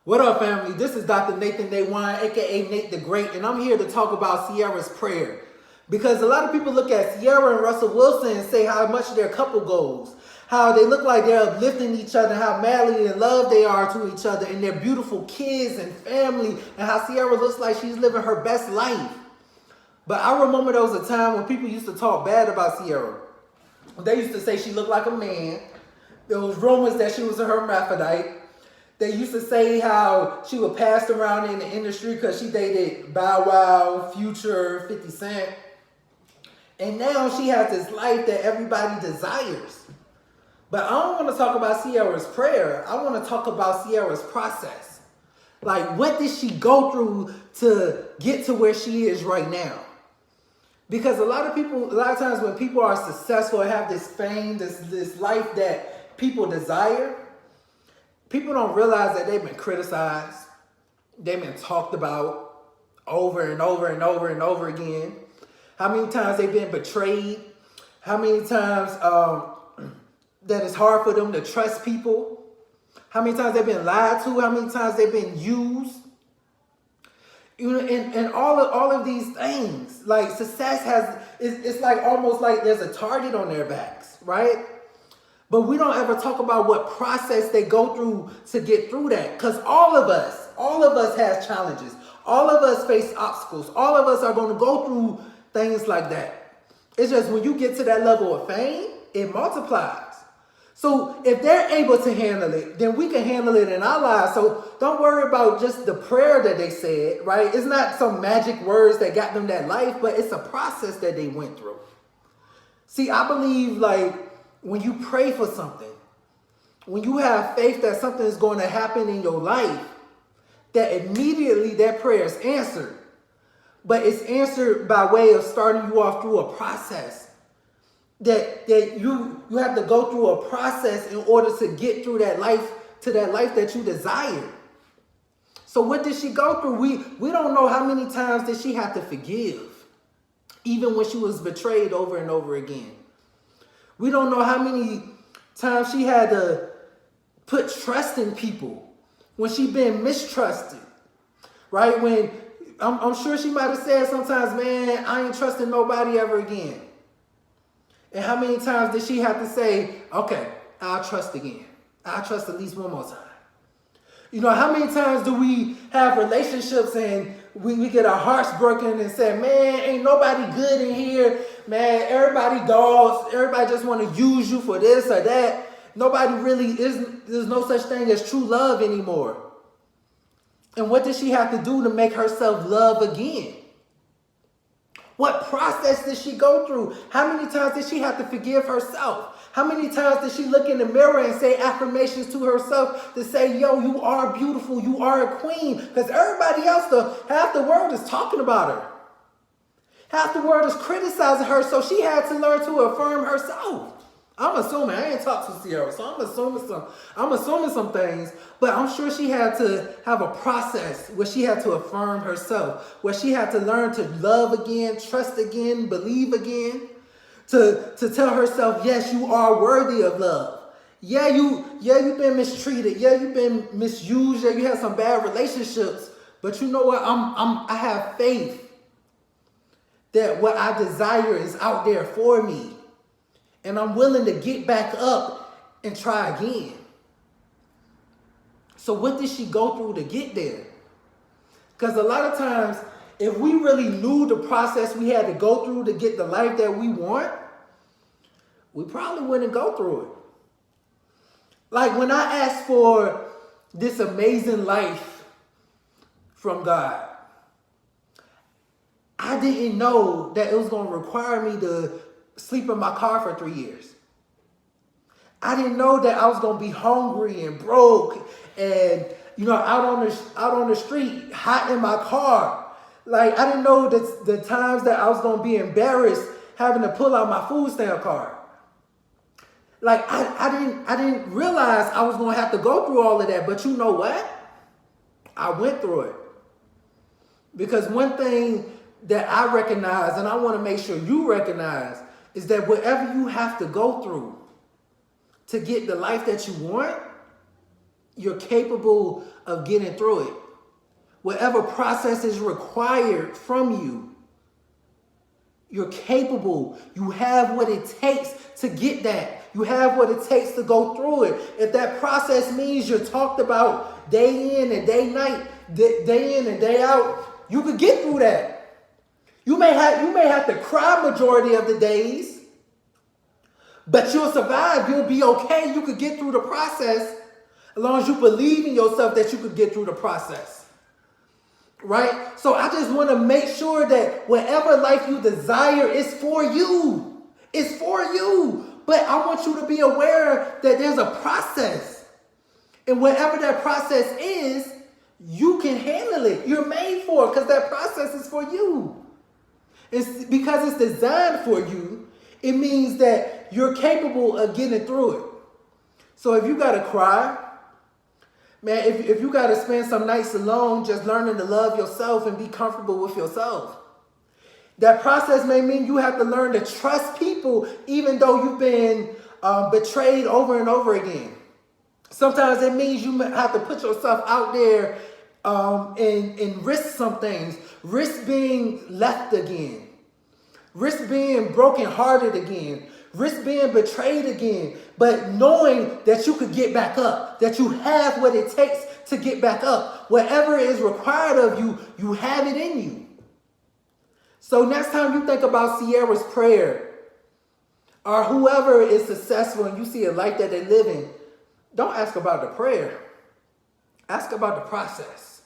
What up, family? This is Dr. Nathan Daywan, aka Nate the Great, and I'm here to talk about Ciara's prayer. Because a lot of people look at Ciara and Russell Wilson and say how much their couple goes, how they look like they're uplifting each other, how madly in love they are to each other, and their beautiful kids and family, and how Ciara looks like she's living her best life. But I remember there was a time when people used to talk bad about Ciara. They used to say she looked like a man. There was rumors that she was a hermaphrodite. They used to say how she was passed around in the industry because she dated Bow Wow, Future, 50 Cent. And now she has this life that everybody desires. But I don't want to talk about Ciara's prayer. I want to talk about Ciara's process. Like, what did she go through to get to where she is right now? Because a lot of times when people are successful and have this fame, this life that people desire, people don't realize that they've been criticized. They've been talked about over and over and over and over again. How many times they've been betrayed. How many times that it's hard for them to trust people. How many times they've been lied to. How many times they've been used. You know, and all of these things, like success it's like almost like there's a target on their backs, right? But we don't ever talk about what process they go through to get through that. Because all of us has challenges. All of us face obstacles. All of us are going to go through things like that. It's just when you get to that level of fame, it multiplies. So if they're able to handle it, then we can handle it in our lives. So don't worry about just the prayer that they said, right? It's not some magic words that got them that life, but it's a process that they went through. See, I believe like when you pray for something, when you have faith that something is going to happen in your life, that immediately that prayer is answered. But it's answered by way of starting you off through a process. That you have to go through a process in order to get through that life, to that life that you desire. So what did she go through? We don't know how many times did she have to forgive, even when she was betrayed over and over again. We don't know how many times she had to put trust in people when she been mistrusted, right? When I'm sure she might have said sometimes, man, I ain't trusting nobody ever again. And how many times did she have to say, okay, I'll trust again. I'll trust at least one more time. You know, how many times do we have relationships and we get our hearts broken and say, man, ain't nobody good in here. Man, everybody dogs. Everybody just want to use you for this or that. Nobody really there's no such thing as true love anymore. And what did she have to do to make herself love again? What process did she go through? How many times did she have to forgive herself? How many times did she look in the mirror and say affirmations to herself to say, yo, you are beautiful, you are a queen? Because everybody else, half the world is talking about her. Half the world is criticizing her, so she had to learn to affirm herself. I'm assuming, I ain't talked to Ciara, so I'm assuming some things, but I'm sure she had to have a process where she had to affirm herself, where she had to learn to love again, trust again, believe again, to tell herself, yes, you are worthy of love. Yeah, you've been mistreated. Yeah, you've been misused. Yeah, you had some bad relationships, but you know what? I have faith that what I desire is out there for me. And I'm willing to get back up and try again. So what did she go through to get there? Because a lot of times, if we really knew the process we had to go through to get the life that we want, we probably wouldn't go through it. Like when I asked for this amazing life from God, I didn't know that it was going to require me to sleep in my car for 3 years. I didn't know that I was gonna be hungry and broke and out on the street, hot in my car. Like I didn't know that the times that I was gonna be embarrassed having to pull out my food stamp card. Like I didn't realize I was gonna have to go through all of that. But you know what? I went through it. Because one thing that I recognize, and I want to make sure you recognize, is that whatever you have to go through to get the life that you want, you're capable of getting through it. Whatever process is required from you, you're capable. You have what it takes to get that. You have what it takes to go through it. If that process means you're talked about day in and day in and day out, you could get through that. You may have to cry majority of the days, but you'll survive. You'll be okay. You could get through the process as long as you believe in yourself that you could get through the process. Right? So I just want to make sure that whatever life you desire is for you. It's for you. But I want you to be aware that there's a process. And whatever that process is, you can handle it. You're made for it because that process is for you. It's because it's designed for you. It means that you're capable of getting through it. So if you got to cry, man, if you got to spend some nights alone just learning to love yourself and be comfortable with yourself, that process may mean you have to learn to trust people even though you've been betrayed over and over again. Sometimes it means you have to put yourself out there and risk some things. Risk being left again. Risk being brokenhearted again. Risk being betrayed again. But knowing that you could get back up. That you have what it takes to get back up. Whatever is required of you, you have it in you. So next time you think about Ciara's prayer, or whoever is successful and you see a life that they're living, don't ask about the prayer. Ask about the process.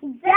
TheChild.com